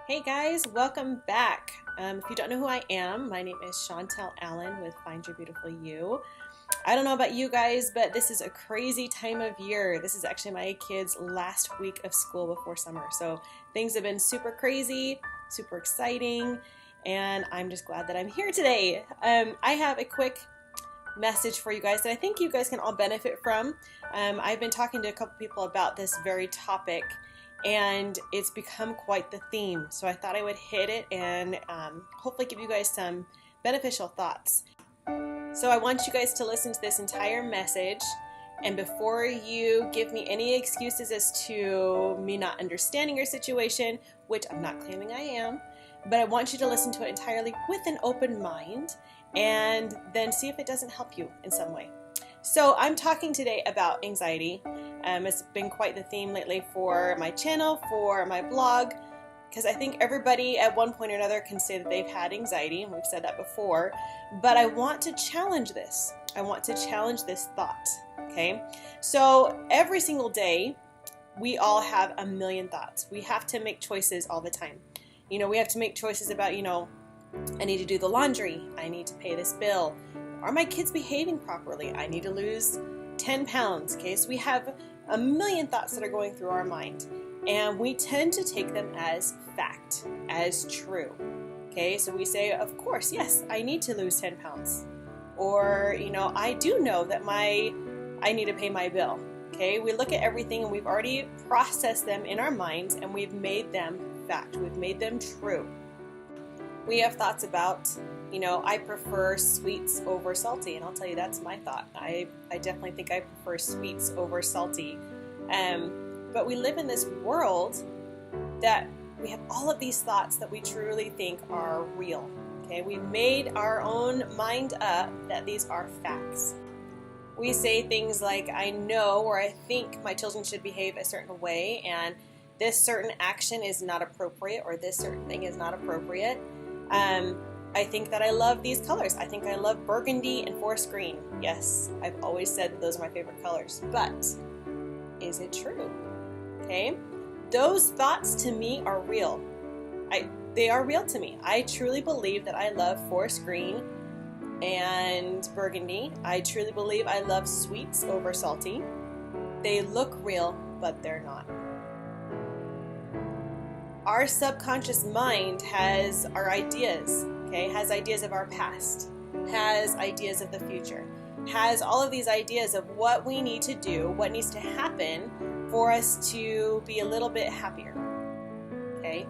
Hey guys, welcome back. If you don't know who I am, my name is Chantel Allen with Find Your Beautiful You. I don't know about you guys, but this is a crazy time of year. This is actually my kids' last week of school before summer. So things have been super crazy, super exciting, and I'm just glad that I'm here today. I have a quick message for you guys that I think you guys can all benefit from. I've been talking to a couple people about this very topic, and it's become quite the theme. So I thought I would hit it and hopefully give you guys some beneficial thoughts. So I want you guys to listen to this entire message, and before you give me any excuses as to me not understanding your situation, which I'm not claiming I am, but I want you to listen to it entirely with an open mind and then see if it doesn't help you in some way. So I'm talking today about anxiety. It's been quite the theme lately for my channel, for my blog, because I think everybody at one point or another can say that they've had anxiety, and we've said that before, but I want to challenge this. I want to challenge this thought, okay? So every single day, we all have a million thoughts. We have to make choices all the time. We have to make choices about, I need to do the laundry, I need to pay this bill, are my kids behaving properly, I need to lose 10 pounds, okay? So we have a million thoughts that are going through our mind, and we tend to take them as fact, as true, okay? So we say, of course, yes, I need to lose 10 pounds, or, I do know that I need to pay my bill, okay? We look at everything and we've already processed them in our minds, and we've made them fact, we've made them true. We have thoughts about, I prefer sweets over salty, and I'll tell you that's my thought. I definitely think I prefer sweets over salty. But we live in this world that we have all of these thoughts that we truly think are real. Okay, we've made our own mind up that these are facts. We say things like, I know or I think my children should behave a certain way, and this certain action is not appropriate, or this certain thing is not appropriate. I think that I love these colors. I think I love burgundy and forest green. Yes, I've always said that those are my favorite colors. But is it true? Okay? Those thoughts to me are real. They are real to me. I truly believe that I love forest green and burgundy. I truly believe I love sweets over salty. They look real, but they're not. Our subconscious mind has our ideas, okay? Has ideas of our past, has ideas of the future, has all of these ideas of what we need to do, what needs to happen for us to be a little bit happier, okay?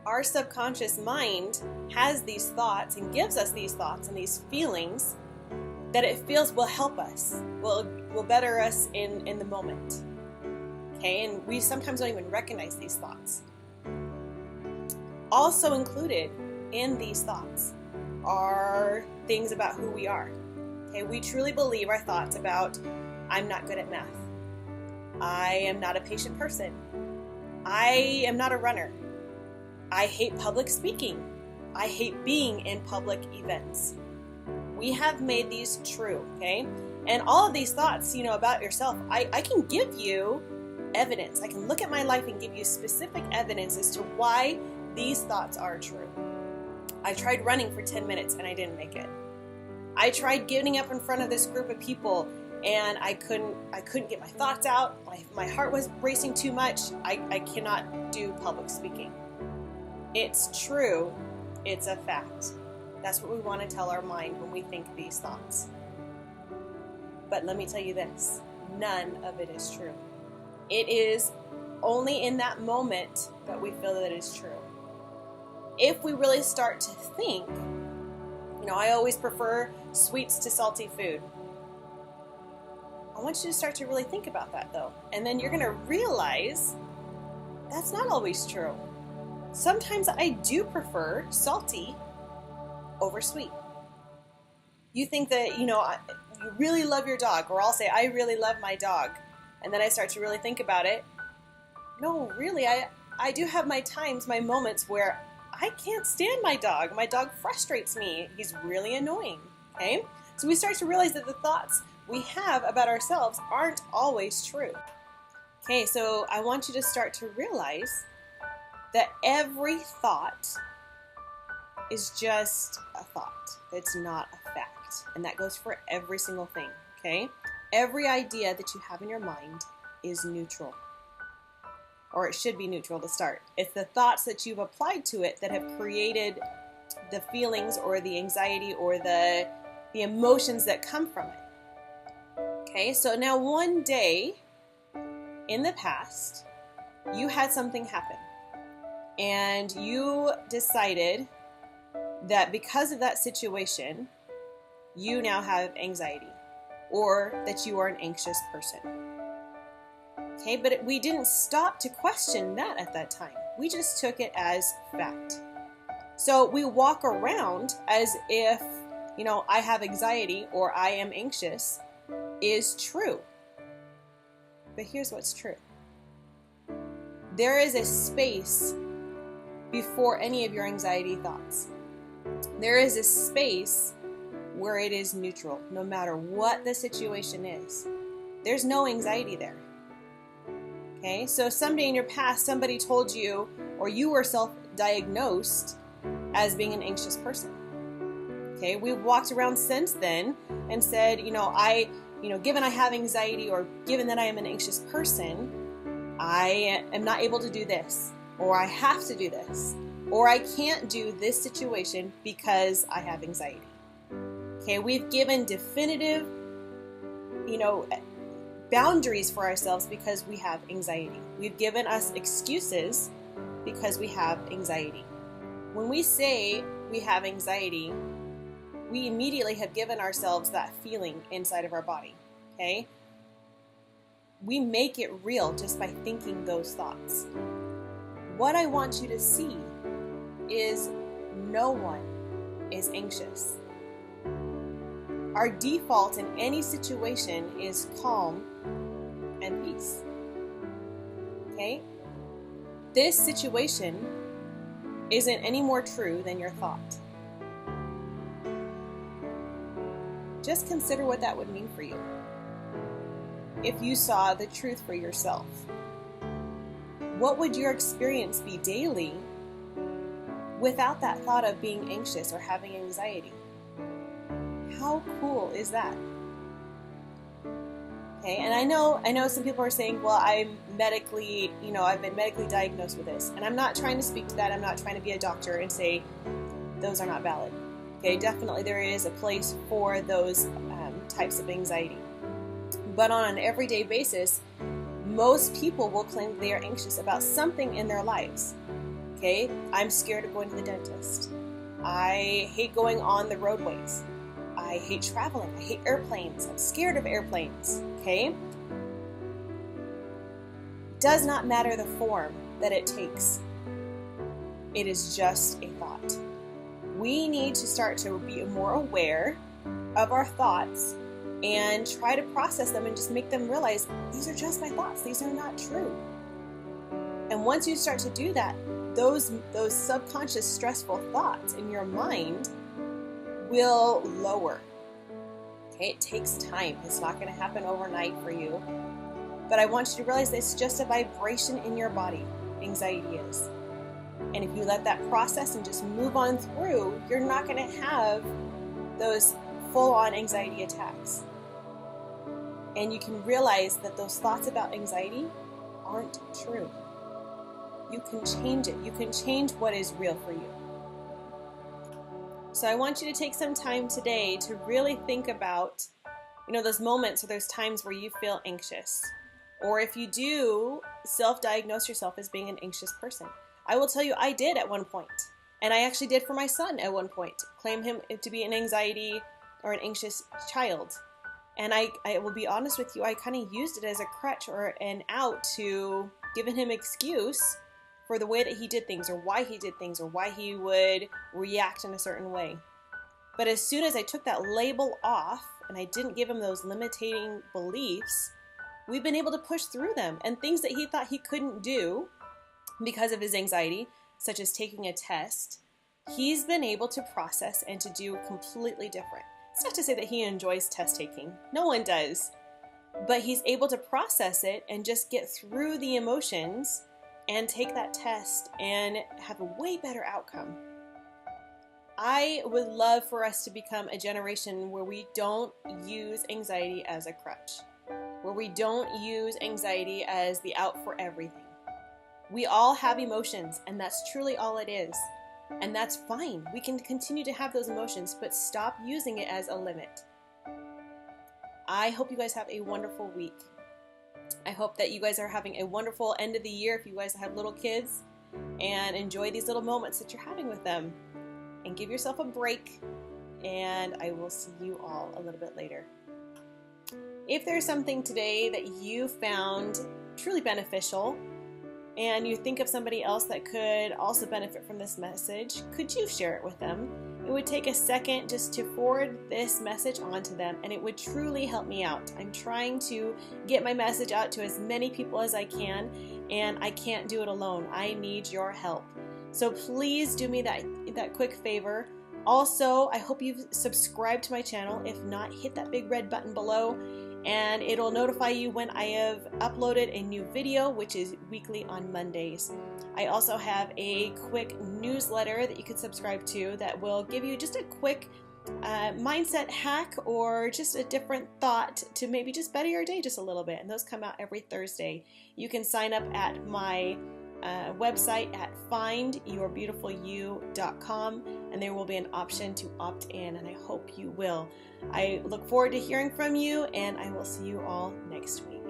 Our subconscious mind has these thoughts and gives us these thoughts and these feelings that it feels will help us, will better us in the moment, okay? And we sometimes don't even recognize these thoughts. Also included in these thoughts are things about who we are. Okay, we truly believe our thoughts about, I'm not good at math, I am not a patient person, I am not a runner, I hate public speaking, I hate being in public events. We have made these true, okay? And all of these thoughts, about yourself, I can give you evidence. I can look at my life and give you specific evidence as to why these thoughts are true. I tried running for 10 minutes and I didn't make it. I tried getting up in front of this group of people and I couldn't get my thoughts out. My heart was racing too much. I cannot do public speaking. It's true. It's a fact. That's what we want to tell our mind when we think these thoughts. But let me tell you this, none of it is true. It is only in that moment that we feel that it is true. If we really start to think, I always prefer sweets to salty food. I want you to start to really think about that though. And then you're going to realize that's not always true. Sometimes I do prefer salty over sweet. You think that, you really love your dog, or I'll say, I really love my dog. And then I start to really think about it. No, really, I do have my times, my moments where I can't stand my dog. My dog frustrates me. He's really annoying, okay? So we start to realize that the thoughts we have about ourselves aren't always true. Okay, so I want you to start to realize that every thought is just a thought. It's not a fact. And that goes for every single thing, okay? Every idea that you have in your mind is neutral. Or it should be neutral to start. It's the thoughts that you've applied to it that have created the feelings or the anxiety or the emotions that come from it. Okay, so now one day in the past, you had something happen. And you decided that because of that situation, you now have anxiety or that you are an anxious person. Okay, but we didn't stop to question that at that time. We just took it as fact. So we walk around as if, I have anxiety or I am anxious is true. But here's what's true. There is a space before any of your anxiety thoughts. There is a space where it is neutral, no matter what the situation is. There's no anxiety there. Okay, so someday in your past, somebody told you, or you were self-diagnosed as being an anxious person. Okay, we've walked around since then and said, given I have anxiety or given that I am an anxious person, I am not able to do this, or I have to do this, or I can't do this situation because I have anxiety. Okay, we've given definitive, boundaries for ourselves because we have anxiety. We've given us excuses because we have anxiety. When we say we have anxiety, we immediately have given ourselves that feeling inside of our body, okay? We make it real just by thinking those thoughts. What I want you to see is no one is anxious. Our default in any situation is calm and peace. Okay? This situation isn't any more true than your thought. Just consider what that would mean for you if you saw the truth for yourself. What would your experience be daily without that thought of being anxious or having anxiety? How cool is that? Okay, and I know some people are saying, well, I've been medically diagnosed with this. And I'm not trying to speak to that. I'm not trying to be a doctor and say those are not valid. Okay, definitely there is a place for those types of anxiety. But on an everyday basis, most people will claim that they are anxious about something in their lives. Okay, I'm scared of going to the dentist. I hate going on the roadways. I hate traveling. I hate airplanes. I'm scared of airplanes. Okay? Does not matter the form that it takes. It is just a thought. We need to start to be more aware of our thoughts and try to process them and just make them realize these are just my thoughts. These are not true. And once you start to do that, those subconscious stressful thoughts in your mind will lower. Okay, it takes time. It's not going to happen overnight for you. But I want you to realize that it's just a vibration in your body. Anxiety is. And if you let that process and just move on through, you're not going to have those full-on anxiety attacks. And you can realize that those thoughts about anxiety aren't true. You can change it. You can change what is real for you. So I want you to take some time today to really think about, those moments or those times where you feel anxious. Or if you do self-diagnose yourself as being an anxious person. I will tell you, I did at one point. And I actually did for my son at one point. Claim him to be an anxiety or an anxious child. And I will be honest with you, I kind of used it as a crutch or an out to giving him excuse for the way that he did things or why he did things or why he would react in a certain way. But as soon as I took that label off and I didn't give him those limiting beliefs, we've been able to push through them. And things that he thought he couldn't do because of his anxiety, such as taking a test, he's been able to process and to do completely different. It's not to say that he enjoys test taking. No one does. But he's able to process it and just get through the emotions and take that test and have a way better outcome. I would love for us to become a generation where we don't use anxiety as a crutch, where we don't use anxiety as the out for everything. We all have emotions, and that's truly all it is. And that's fine. We can continue to have those emotions, but stop using it as a limit. I hope you guys have a wonderful week. I hope that you guys are having a wonderful end of the year if you guys have little kids, and enjoy these little moments that you're having with them. And give yourself a break, and I will see you all a little bit later. If there's something today that you found truly beneficial, and you think of somebody else that could also benefit from this message, could you share it with them? It would take a second just to forward this message on to them, and it would truly help me out. I'm trying to get my message out to as many people as I can, and I can't do it alone. I need your help. So please do me that quick favor. Also, I hope you've subscribed to my channel. If not, hit that big red button below, and it'll notify you when I have uploaded a new video, which is weekly on Mondays. I also have a quick newsletter that you can subscribe to that will give you just a quick mindset hack or just a different thought to maybe just better your day just a little bit. And those come out every Thursday. You can sign up at my website at findyourbeautifulyou.com, and there will be an option to opt in, and I hope you will. I look forward to hearing from you, and I will see you all next week.